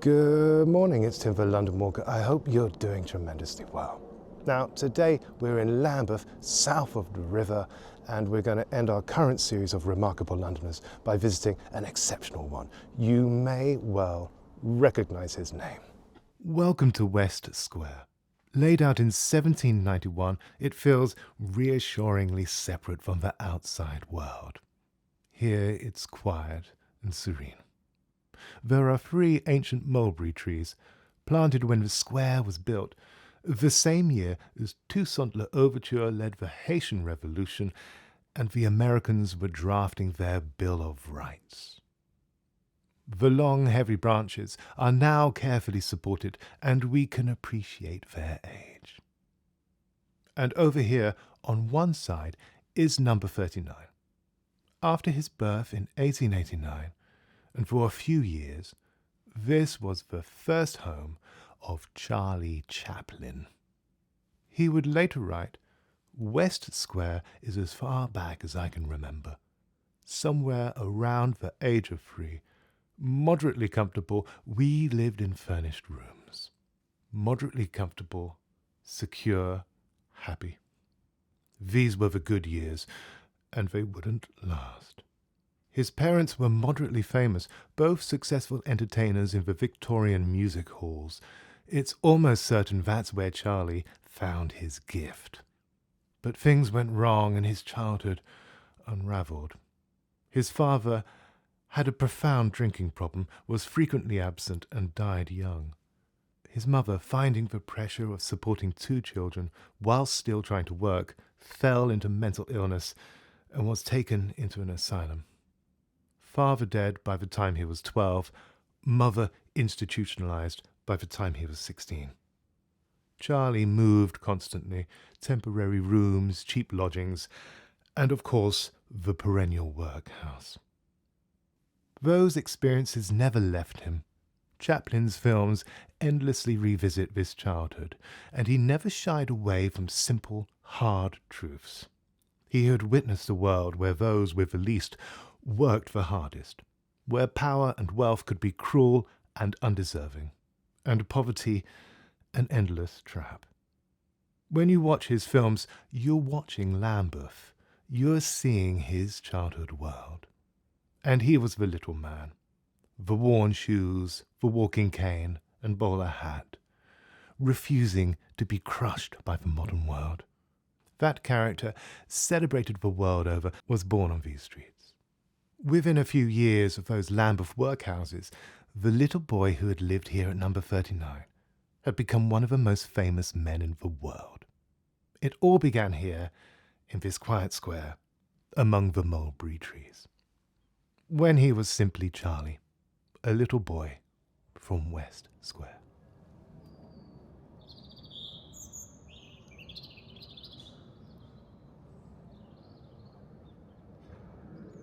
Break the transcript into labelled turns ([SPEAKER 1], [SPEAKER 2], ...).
[SPEAKER 1] Good morning, it's Tim the London Walker. I hope you're doing tremendously well. Now, today we're in Lambeth, south of the river, and we're going to end our current series of remarkable Londoners by visiting an exceptional one. You may well recognise his name. Welcome to West Square. Laid out in 1791, it feels reassuringly separate from the outside world. Here it's quiet and serene. There are 3 ancient mulberry trees, planted when the square was built, the same year as Toussaint L'Ouverture led the Haitian Revolution and the Americans were drafting their Bill of Rights. The long, heavy branches are now carefully supported, and we can appreciate their age. And over here, on one side, is number 39. After his birth in 1889, and for a few years, this was the first home of Charlie Chaplin. He would later write, "West Square is as far back as I can remember. Somewhere around the age of 3, moderately comfortable, we lived in furnished rooms. Moderately comfortable, secure, happy. These were the good years, and they wouldn't last." His parents were moderately famous, both successful entertainers in the Victorian music halls. It's almost certain that's where Charlie found his gift. But things went wrong and his childhood unravelled. His father had a profound drinking problem, was frequently absent and died young. His mother, finding the pressure of supporting 2 children whilst still trying to work, fell into mental illness and was taken into an asylum. Father dead by the time he was 12, mother institutionalized by the time he was 16. Charlie moved constantly, temporary rooms, cheap lodgings, and of course the perennial workhouse. Those experiences never left him. Chaplin's films endlessly revisit this childhood, and he never shied away from simple, hard truths. He had witnessed a world where those with the least worked the hardest, where power and wealth could be cruel and undeserving, and poverty an endless trap. When you watch his films, you're watching Lambeth. You're seeing his childhood world. And he was the little man. The worn shoes, the walking cane, and bowler hat, refusing to be crushed by the modern world. That character, celebrated the world over, was born on these streets. Within a few years of those Lambeth workhouses, the little boy who had lived here at number 39 had become one of the most famous men in the world. It all began here, in this quiet square, among the mulberry trees, when he was simply Charlie, a little boy from West Square.